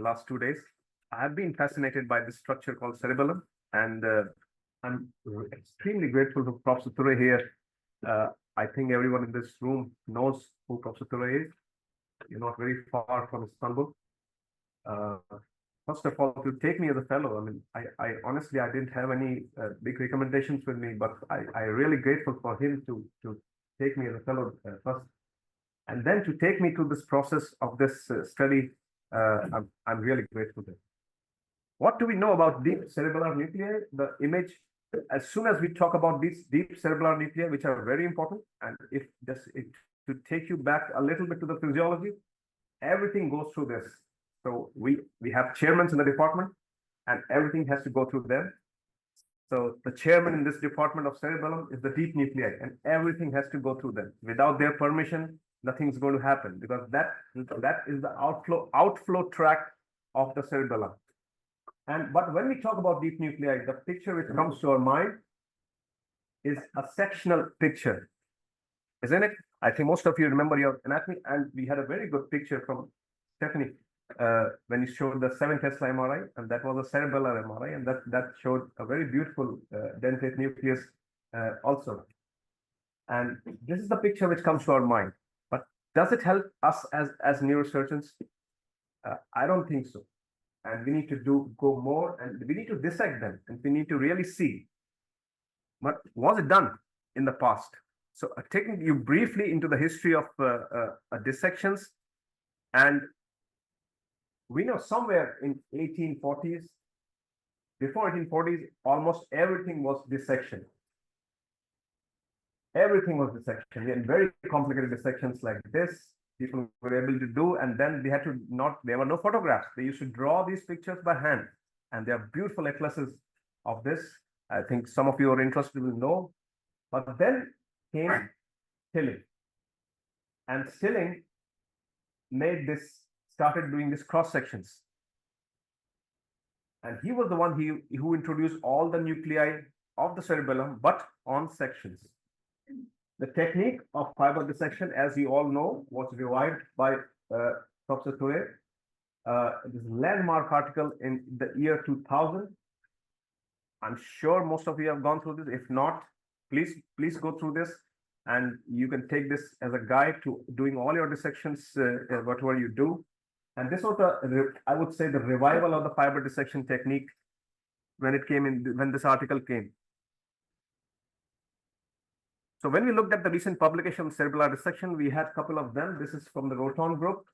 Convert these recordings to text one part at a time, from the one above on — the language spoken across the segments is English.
in last 2 days. I have been fascinated by this structure called cerebellum, and I'm extremely grateful to Professor Ture here. I think everyone in this room knows who Professor Ture is. You're not very far from Istanbul. First of all, to take me as a fellow, I mean, I honestly, I didn't have any big recommendations with me, but I really grateful for him to take me as a fellow first, and then to take me through this process of this study. I'm really grateful to him. What do we know about deep cerebellar nuclei? The image, as soon as we talk about these deep cerebellar nuclei, which are very important, and if just to take you back a little bit to the physiology, everything goes through this. So we have chairmen in the department, and everything has to go through them. So the chairman in this department of cerebellum is the deep nuclei, and everything has to go through them. Without their permission, nothing's going to happen, because that is the outflow tract of the cerebellum. But when we talk about deep nuclei, the picture which comes to our mind is a sectional picture, isn't it? I think most of you remember your anatomy, and we had a very good picture from Stephanie when you showed the 7 Tesla MRI, and that was a cerebellar MRI, and that showed a very beautiful dentate nucleus also. And this is the picture which comes to our mind. But does it help us as neurosurgeons? I don't think so. And we need to go more, and we need to dissect them, and we need to really see. But was it done in the past? So taking you briefly into the history of dissections, and we know somewhere in 1840s, before 1840s, almost everything was dissection. Everything was dissection. We had very complicated dissections like this. People were able to do, and then they had to there were no photographs. They used to draw these pictures by hand, and they are beautiful atlases of this. I think some of you are interested will know. But then came Stilling, and Stilling started doing this cross sections, and he was the one who introduced all the nuclei of the cerebellum, but on sections. The technique of fiber dissection, as you all know, was revived by Professor Ture. This landmark article in the year 2000. I'm sure most of you have gone through this. If not, please go through this, and you can take this as a guide to doing all your dissections, whatever you do. And this was I would say, the revival of the fiber dissection technique when this article came. So when we looked at the recent publication of cerebellar dissection, we had a couple of them. This is from the Roton group,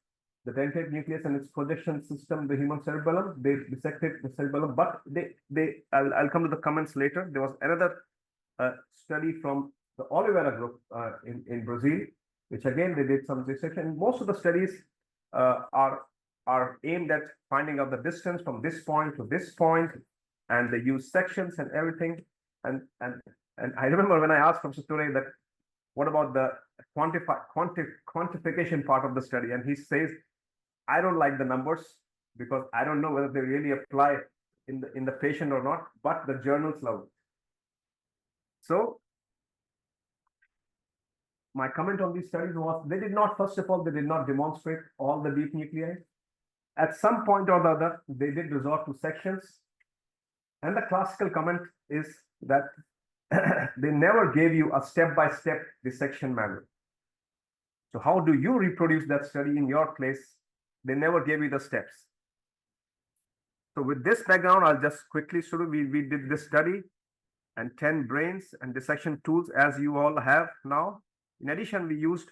the dentate nucleus and its projection system, the human cerebellum. They dissected the cerebellum, but I'll come to the comments later. There was another study from the Oliveira group in Brazil, which again, they did some dissection. Most of the studies are aimed at finding out the distance from this point to this point, and they use sections and everything. And I remember when I asked Professor Ture that, what about the quantification part of the study? And he says, I don't like the numbers, because I don't know whether they really apply in the patient or not, but the journals love it. So my comment on these studies was, first of all, they did not demonstrate all the deep nuclei. At some point or the other, they did resort to sections. And the classical comment is that they never gave you a step-by-step dissection manual. So how do you reproduce that study in your place? They never gave you the steps. So with this background, I'll just quickly show you, we did this study, and 10 brains and dissection tools, as you all have now. In addition, we used,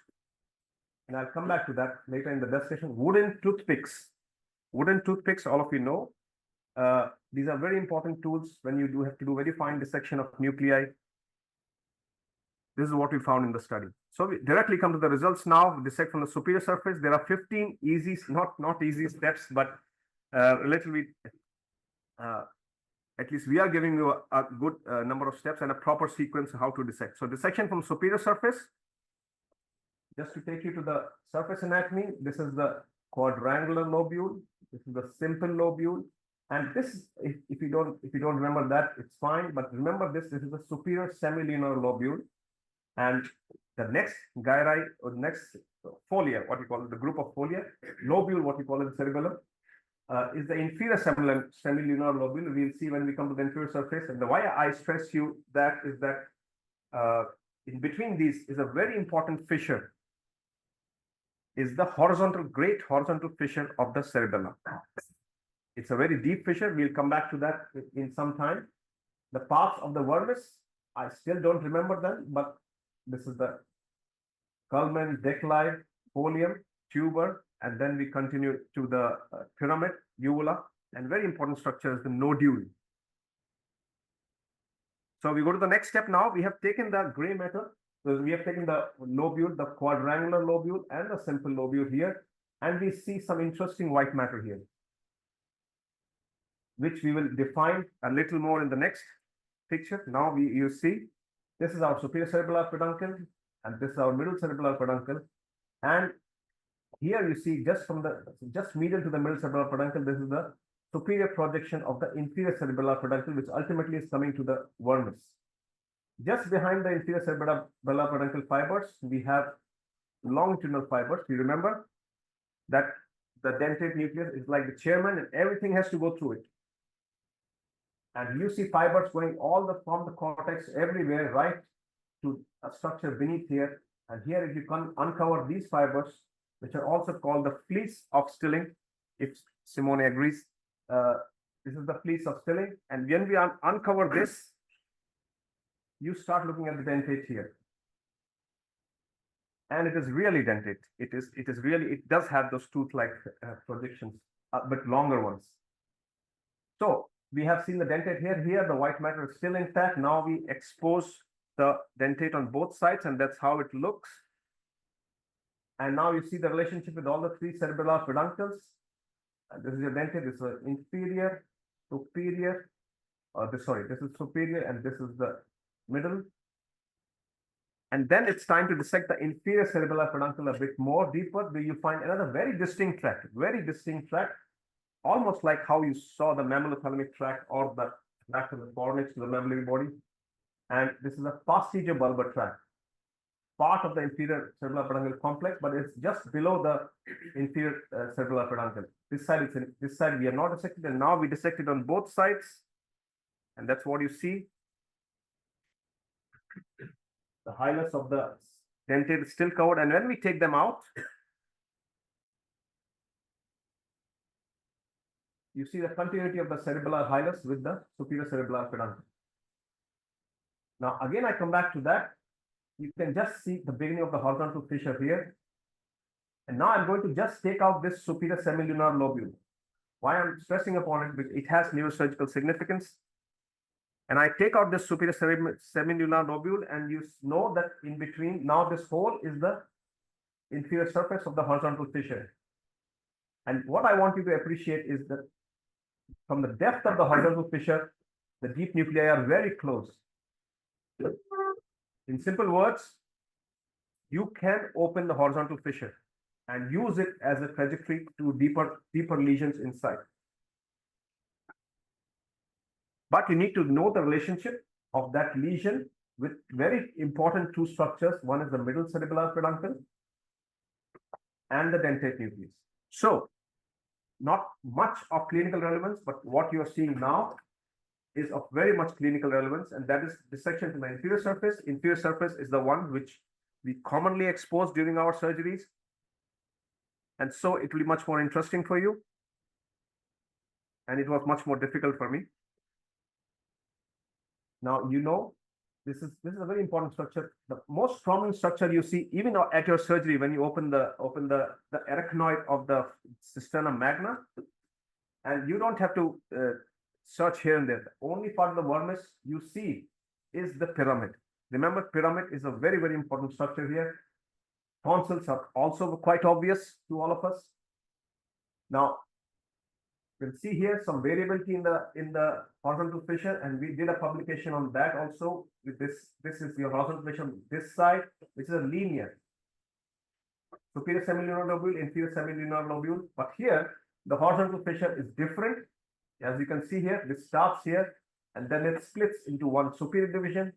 and I'll come back to that later in the discussion, wooden toothpicks. Wooden toothpicks, all of you know. These are very important tools when you have to do very fine dissection of nuclei. This is what we found in the study. So we directly come to the results now. We dissect from the superior surface. There are 15 easy, not easy steps, but relatively, at least we are giving you a good number of steps and a proper sequence how to dissect. So dissection from superior surface. Just to take you to the surface anatomy, this is the quadrangular lobule. This is the simple lobule. And this, if you don't remember that, it's fine. But remember this is the superior semilunar lobule. And the next gyri, or next folia, what you call it, the group of folia, lobule, what you call it, cerebellum. is the inferior semilunar lobule. We'll see when we come to the inferior surface. And the why I stress you that is that in between these is a very important fissure, is the great horizontal fissure of the cerebellum. It's a very deep fissure. We'll come back to that in some time. The parts of the vermis, I still don't remember them, but this is the culmen, decli, folium, tuber, and then we continue to the pyramid, uvula, and very important structure is the nodule. So we go to the next step now. We have taken the gray matter. So we have taken the lobule, the quadrangular lobule, and the simple lobule here, and we see some interesting white matter here, which we will define a little more in the next picture. Now you see, this is our superior cerebellar peduncle, and this is our middle cerebellar peduncle, and here you see just medial to the middle cerebellar peduncle, this is the superior projection of the inferior cerebellar peduncle, which ultimately is coming to the vermis. Just behind the inferior cerebellar peduncle fibers, we have longitudinal fibers. You remember that the dentate nucleus is like the chairman, and everything has to go through it. And you see fibers going from the cortex everywhere, right to a structure beneath here. And here, if you can uncover these fibers, which are also called the fleece of Stilling, if Simone agrees, this is the fleece of Stilling. And when we uncover this, you start looking at the dentate here. And it is really dentate. It does have those tooth-like projections, but longer ones. So we have seen the dentate here, the white matter is still intact. Now we expose the dentate on both sides, and that's how it looks. And now you see the relationship with all the three cerebellar peduncles. This is your dentate, this is inferior, superior, this is superior, and this is the middle. And then it's time to dissect the inferior cerebellar peduncle a bit more deeper, where you find another very distinct tract, almost like how you saw the mammillothalamic tract or the tract of the fornix to the mammillary body. And this is a posterior bulbar tract, part of the inferior cerebellar peduncle complex, but it's just below the inferior cerebellar peduncle. This side we are not dissected, and now we dissect it on both sides, and that's what you see. The hilus of the dentate is still covered, and when we take them out, you see the continuity of the cerebellar hilus with the superior cerebellar peduncle. Now, again, I come back to that. You can just see the beginning of the horizontal fissure here. And now I'm going to just take out this superior semilunar lobule. Why I'm stressing upon it, because it has neurosurgical significance. And I take out this superior semilunar lobule, and you know that in between, now this hole is the inferior surface of the horizontal fissure. And what I want you to appreciate is that from the depth of the horizontal fissure, the deep nuclei are very close. In simple words, you can open the horizontal fissure and use it as a trajectory to deeper lesions inside. But you need to know the relationship of that lesion with very important two structures. One is the middle cerebellar peduncle and the dentate nucleus. So, not much of clinical relevance, but what you are seeing now is of very much clinical relevance, and that is dissection to the inferior surface. Inferior surface is the one which we commonly expose during our surgeries, and so it will be much more interesting for you, and it was much more difficult for me. Now, you know, this is a very important structure. The most prominent structure you see even at your surgery when you open the arachnoid of the cisterna magna, and you don't have to search here and there. The only part of the vermis you see is the pyramid. Remember, pyramid is a very, very important structure here. Tonsils are also quite obvious to all of us. Now, you'll see here some variability in the horizontal fissure, and we did a publication on that also. With this is your horizontal fissure on this side, which is a linear. Superior semilunar lobule, inferior semilunar lobule. But here, the horizontal fissure is different. As you can see here, this starts here, and then it splits into one superior division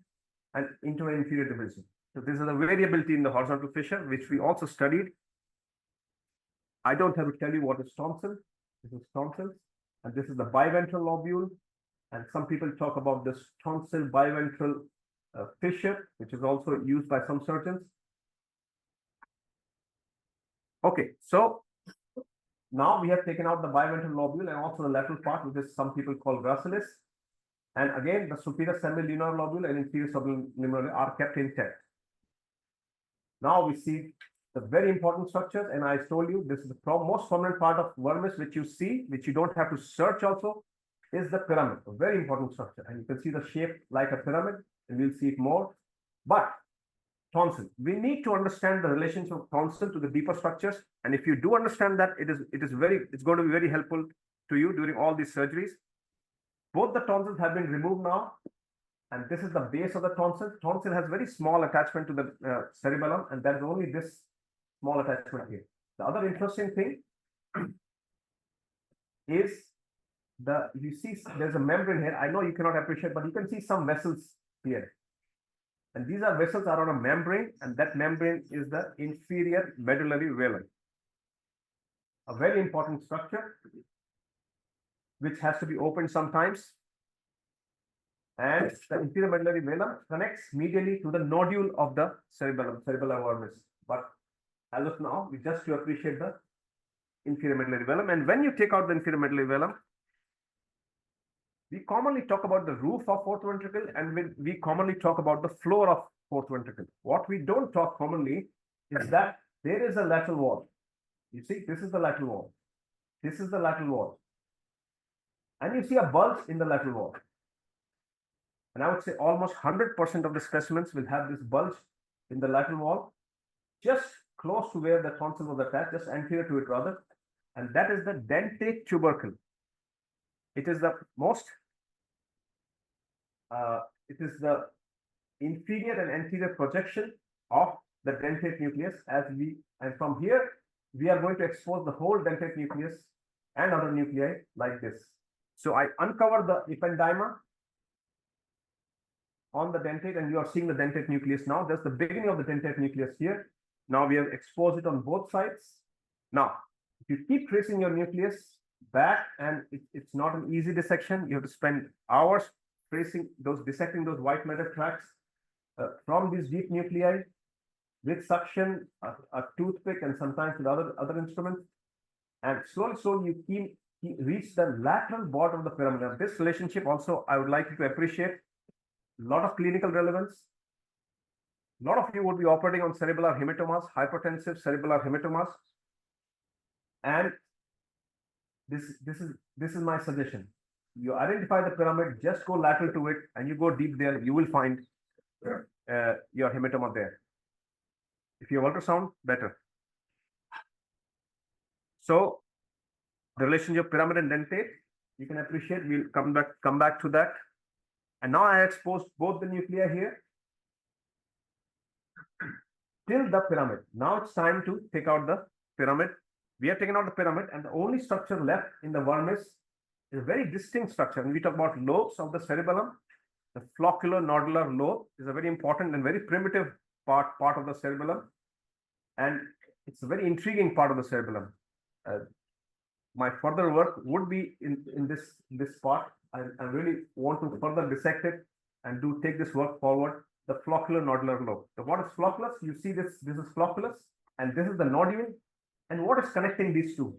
and into an inferior division. So this is a variability in the horizontal fissure, which we also studied. I don't have to tell you what is tonsil. This is tonsils, and this is the biventral lobule. And some people talk about this tonsil biventral fissure, which is also used by some surgeons. Okay, so now we have taken out the biventral lobule and also the lateral part, which is some people call gracilis. And again, the superior semilunar lobule and inferior subliminal are kept intact. Now we see the very important structures, and I told you this is the most prominent part of vermis, which you see, which you don't have to search also, is the pyramid, a very important structure. And you can see the shape like a pyramid, and we'll see it more. But tonsil, we need to understand the relationship of tonsil to the deeper structures. And if you do understand that, it's going to be very helpful to you during all these surgeries. Both the tonsils have been removed now, and this is the base of the tonsil. Tonsil has very small attachment to the cerebellum, and there is only this small attachment here. The other interesting thing is you see there's a membrane here. I know you cannot appreciate, but you can see some vessels here. And these vessels are on a membrane, and that membrane is the inferior medullary velum. A very important structure, which has to be opened sometimes. And the inferior medullary velum connects medially to the nodule of the cerebellum, cerebellar vermis. But as of now, we just to appreciate the inferior medullary velum. And when you take out the inferior medullary velum, we commonly talk about the roof of fourth ventricle, and we commonly talk about the floor of fourth ventricle. What we don't talk commonly is that there is a lateral wall. You see, this is the lateral wall. This is the lateral wall. And you see a bulge in the lateral wall. And I would say almost 100% of the specimens will have this bulge in the lateral wall, just close to where the tonsil was attached, just anterior to it rather. And that is the dentate tubercle. It is the most, it is the inferior and anterior projection of the dentate nucleus and from here, we are going to expose the whole dentate nucleus and other nuclei like this. So I uncover the ependyma on the dentate, and you are seeing the dentate nucleus now. That's the beginning of the dentate nucleus here. Now we have exposed it on both sides. Now, if you keep tracing your nucleus back, and it's not an easy dissection, you have to spend hours dissecting those white matter tracts from these deep nuclei with suction, a toothpick, and sometimes with other instruments. And slowly you reach the lateral border of the pyramid. Now, this relationship also I would like you to appreciate. A lot of clinical relevance. A lot of you would be operating on cerebellar hematomas, hypertensive cerebellar hematomas, and this is my suggestion. You identify the pyramid, just go lateral to it, and you go deep there. You will find your hematoma there. If you have ultrasound, better. So the relationship of pyramid and dentate, you can appreciate. We'll come back to that. And now I exposed both the nuclei here till the pyramid. Now it's time to take out the pyramid. We have taken out the pyramid, and the only structure left in the vermis is a very distinct structure. And we talk about lobes of the cerebellum. The floccular-nodular lobe is a very important and very primitive part of the cerebellum, and it's a very intriguing part of the cerebellum. My further work would be in this part. I really want to further dissect it and take this work forward. The floccular-nodular lobe. So what is flocculus? You see this is flocculus, and this is the nodule. And what is connecting these two?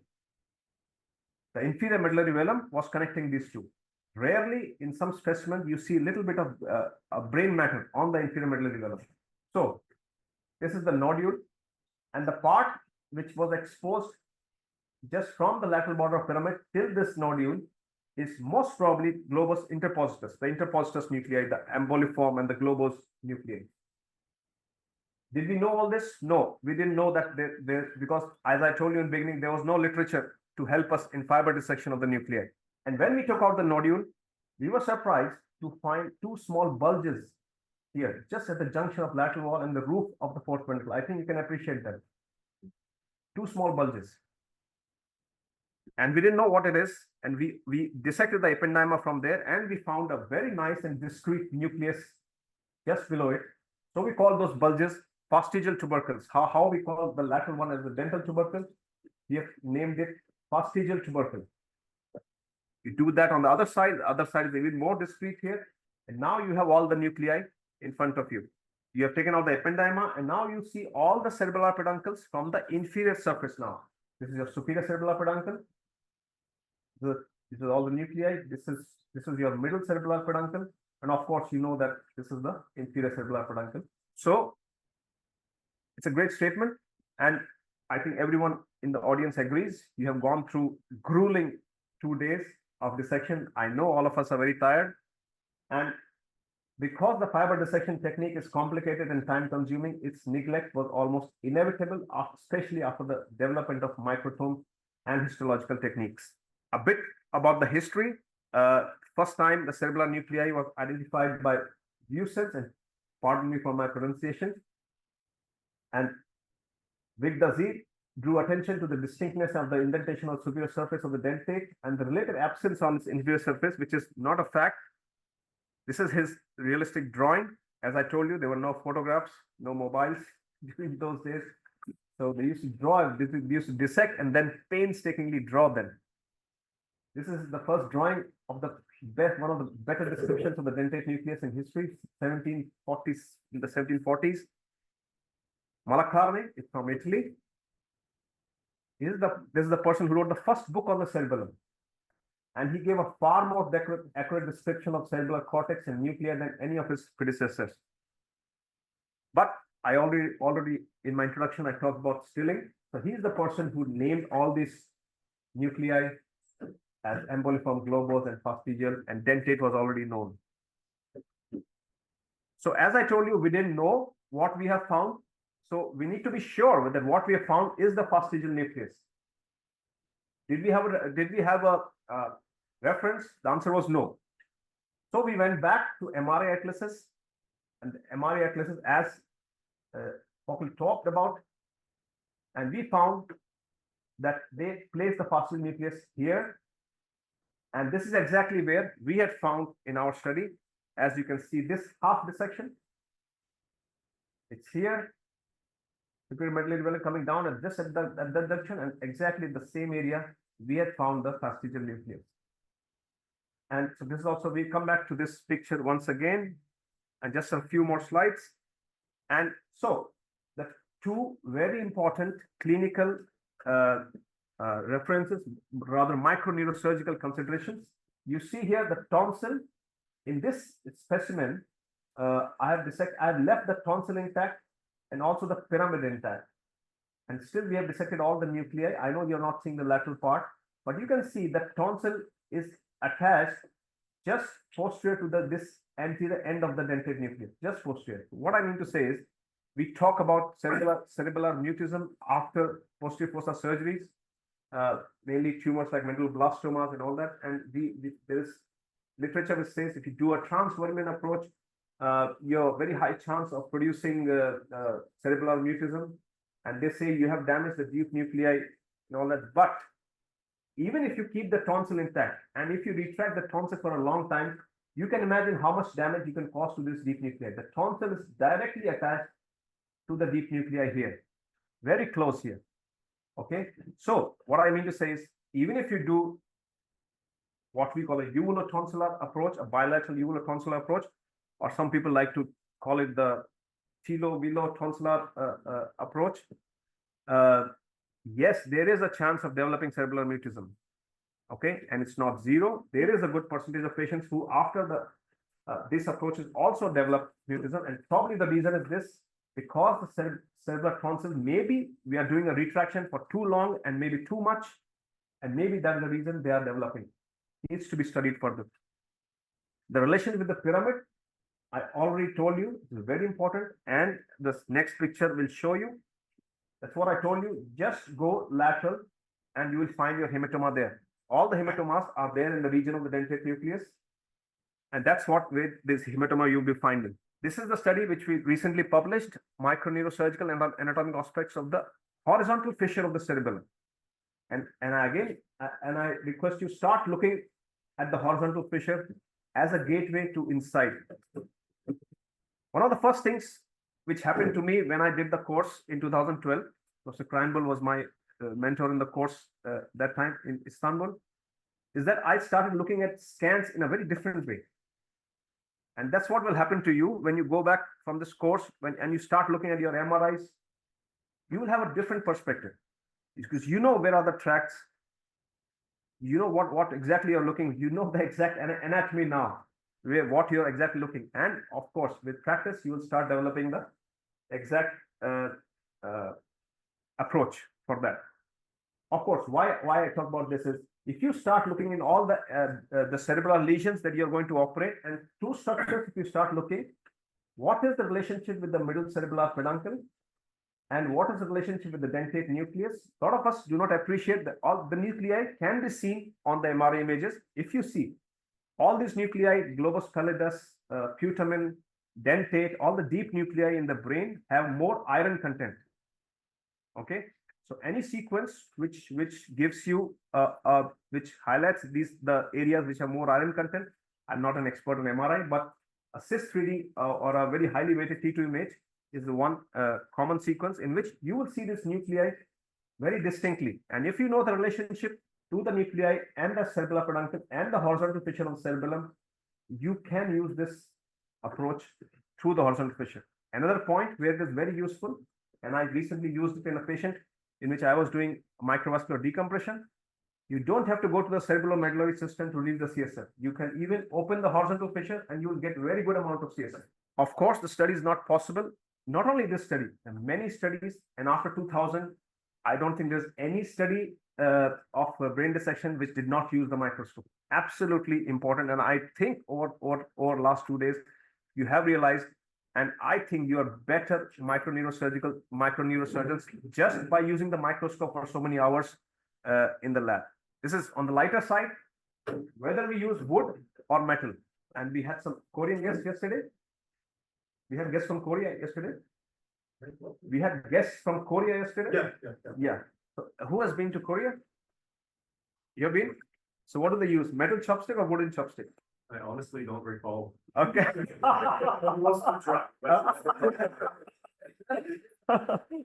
The inferior medullary velum was connecting these two. Rarely, in some specimens, you see a little bit of brain matter on the inferior medullary velum. So this is the nodule, and the part which was exposed just from the lateral border of pyramid till this nodule is most probably globus interpositus, the interpositus nuclei, the emboliform and the globus nuclei. Did we know all this? No, we didn't know that because, as I told you in the beginning, there was no literature to help us in fiber dissection of the nuclei. And when we took out the nodule, we were surprised to find two small bulges here, just at the junction of lateral wall and the roof of the fourth ventricle. I think you can appreciate that. Two small bulges. And we didn't know what it is. And we dissected the ependyma from there, and we found a very nice and discrete nucleus just below it. So we call those bulges fastigial tubercles. How we call the lateral one as the dental tubercle. We have named it fastigial tubercle. You do that on the other side. The other side is even more discrete here. And now you have all the nuclei in front of you. You have taken out the ependyma, and now you see all the cerebellar peduncles from the inferior surface now. This is your superior cerebellar peduncle. This is all the nuclei. This is your middle cerebellar peduncle. And of course, you know that this is the inferior cerebellar peduncle. So it's a great statement. And I think everyone in the audience agrees. You have gone through grueling 2 days of dissection. I know all of us are very tired. And because the fiber dissection technique is complicated and time consuming, its neglect was almost inevitable, especially after the development of microtome and histological techniques. A bit about the history. First time the cerebellar nuclei was identified by Busens, and pardon me for my pronunciation. And Vigdazir drew attention to the distinctness of the indentation of superior surface of the dentate and the related absence on its inferior surface, which is not a fact. This is his realistic drawing. As I told you, there were no photographs, no mobiles during those days. So they used to draw, they used to dissect and then painstakingly draw them. This is the first drawing of the best, one of the better descriptions of the dentate nucleus in history, 1740s, in the 1740s. Malacarne is from Italy. This is the person who wrote the first book on the cerebellum. And he gave a far more accurate description of cerebellar cortex and nuclei than any of his predecessors. But I already in my introduction, I talked about Stilling. So he's the person who named all these nuclei as emboliform globose and fastigial, and dentate was already known. So as I told you, we didn't know what we have found. So we need to be sure that what we have found is the fastigial nucleus. Did we have a reference? The answer was no. So we went back to MRI atlases, and the MRI atlases, as Focal talked about, and we found that they placed the fastigial nucleus here, and this is exactly where we had found in our study. As you can see, this half dissection, it's here. Superior medullary vein coming down at that direction, and exactly the same area we had found the fastigial nucleus. And so this is also, we come back to this picture once again, and just a few more slides. And so the two very important clinical references, rather microneurosurgical considerations. You see here the tonsil. In this specimen, I have left the tonsil intact and also the pyramid intact. And still we have dissected all the nuclei. I know you're not seeing the lateral part, but you can see that tonsil is attached just posterior to this anterior end of the dentate nucleus, just posterior. What I mean to say is, we talk about cerebellar mutism after posterior fossa surgeries, mainly tumors like medulloblastomas and all that. And there is literature which says if you do a transvermian approach, you have a very high chance of producing cerebellar mutism. And they say you have damaged the deep nuclei and all that. But even if you keep the tonsil intact, and if you retract the tonsil for a long time, you can imagine how much damage you can cause to this deep nuclei. The tonsil is directly attached to the deep nuclei here, very close here. Okay, so what I mean to say is, even if you do what we call a uvulotonsillar approach, a bilateral uvulotonsillar approach, or some people like to call it the tilo-velotonsillar approach, yes, there is a chance of developing cerebellar mutism. Okay, and it's not zero. There is a good percentage of patients who, after this approach, also develop mutism, and probably the reason is this: because the cerebellar tonsil, maybe we are doing a retraction for too long and maybe too much, and maybe that's the reason they are developing. It needs to be studied further. The relation with the pyramid, I already told you, is very important, and this next picture will show you. That's what I told you. Just go lateral, and you will find your hematoma there. All the hematomas are there in the region of the dentate nucleus, and that's what with this hematoma you'll be finding. This is the study which we recently published, microneurosurgical and anatomic aspects of the horizontal fissure of the cerebellum. And I request you start looking at the horizontal fissure as a gateway to insight. One of the first things which happened to me when I did the course in 2012, Professor Kreinbull was my mentor in the course that time in Istanbul, is that I started looking at scans in a very different way. And that's what will happen to you when you go back from this course and you start looking at your MRIs. You will have a different perspective because you know where are the tracks. You know what exactly you're looking. You know the exact anatomy now, what you're exactly looking. And of course, with practice, you will start developing the exact approach for that. Of course, why I talk about this is if you start looking in all the cerebral lesions that you're going to operate and two structures, if you start looking, what is the relationship with the middle cerebellar peduncle and what is the relationship with the dentate nucleus? A lot of us do not appreciate that all the nuclei can be seen on the MRI images. If you see all these nuclei, globus pallidus, putamen, dentate, all the deep nuclei in the brain have more iron content. Okay. So any sequence which gives you which highlights the areas which have more iron content. I'm not an expert on MRI, but a CIS3D or a very highly weighted T2 image is the one common sequence in which you will see this nuclei very distinctly. And if you know the relationship to the nuclei and the cerebellar peduncle and the horizontal fissure of cerebellum, you can use this approach through the horizontal fissure. Another point where it is very useful, and I recently used it in a patient in which I was doing microvascular decompression. You don't have to go to the cerebellomedullary system to release the CSF. You can even open the horizontal fissure and you will get very good amount of CSF. Of course, the study is not possible. Not only this study, and many studies, and after 2000, I don't think there's any study of brain dissection which did not use the microscope. Absolutely important. And I think over last 2 days, you have realized, and I think you are better microneurosurgeons just by using the microscope for so many hours in the lab. This is on the lighter side, whether we use wood or metal. And we had some Korean guests yesterday. We had guests from Korea yesterday. We had guests from Korea yesterday. Yeah. So who has been to Korea? You've been? So what do they use? Metal chopstick or wooden chopstick? I honestly don't recall. Okay.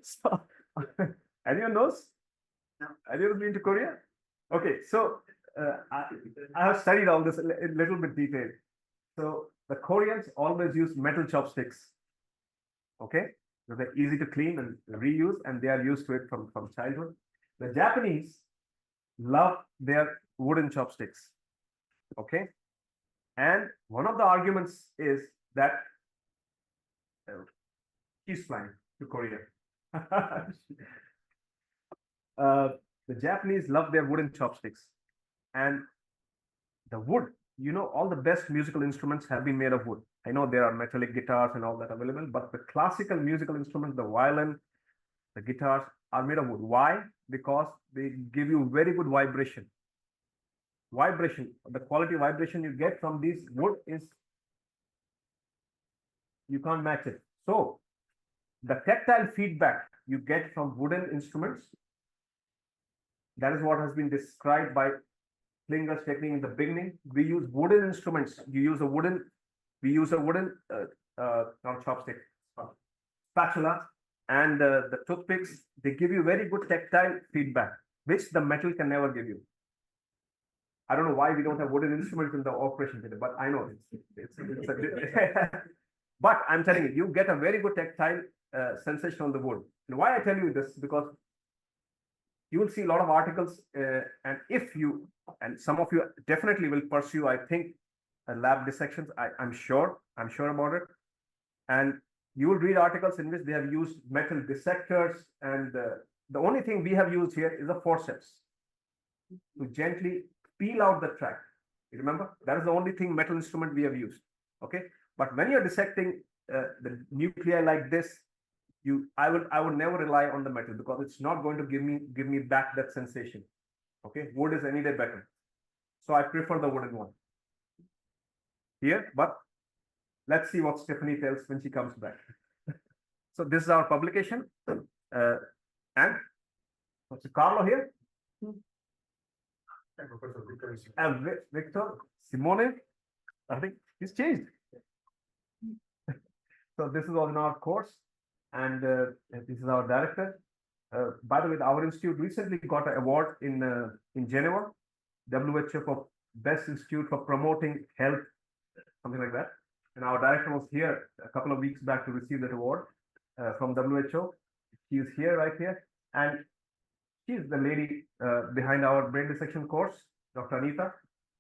So, anyone knows? No. Anyone been to Korea? Okay, so I have studied all this in a little bit detail. So the Koreans always use metal chopsticks. Okay, so they're easy to clean and reuse, and they are used to it from childhood. The Japanese love their wooden chopsticks. Okay. And one of the arguments is that he's flying to Korea. The Japanese love their wooden chopsticks. And the wood, you know, all the best musical instruments have been made of wood. I know there are metallic guitars and all that available, but the classical musical instruments, the violin, the guitars are made of wood. Why? Because they give you very good vibration. The quality of vibration you get from these wood is, you can't match it. So the tactile feedback you get from wooden instruments, that is what has been described by Klingler's technique in the beginning. We use wooden instruments. We use a wooden not chopstick, spatula, and the toothpicks. They give you very good tactile feedback, which the metal can never give you. I don't know why we don't have wooden instruments in the operation theater, but I know it's but I'm telling you, you get a very good tactile sensation on the wood. And why I tell you this, because you will see a lot of articles, and if you, and some of you definitely will pursue, I think, lab dissections. I'm sure about it. And you will read articles in which they have used metal dissectors, and the only thing we have used here is a forceps to gently peel out the tract. You remember? That is the only thing metal instrument we have used. Okay. But when you're dissecting the nuclei like this, I would never rely on the metal because it's not going to give me back that sensation. Okay. Wood is any day better. So I prefer the wooden one here, but let's see what Stephanie tells when she comes back. So this is our publication. And what's Carlo here? Victor Simone, I think he's changed. So this is on our course, and this is our director, By the way, our institute recently got an award in Geneva, WHO for Best Institute for Promoting Health, something like that. And our director was here a couple of weeks back to receive that award from WHO. She is here, right here, and she is the lady behind our brain dissection course, Dr. Anita.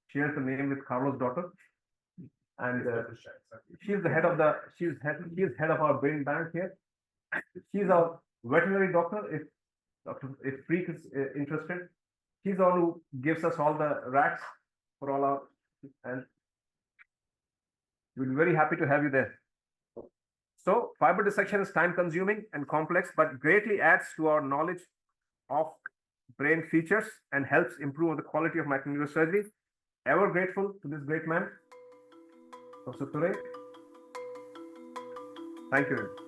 She has the name with Carlos' daughter, and she is the head of head of our brain bank here. She is our veterinary doctor. If Freak is interested, she's the one who gives us all the racks for all our, and we'll be very happy to have you there. So fiber dissection is time consuming and complex, but greatly adds to our knowledge of brain features and helps improve the quality of neurosurgery. Ever grateful to this great man, Professor Ture. Thank you.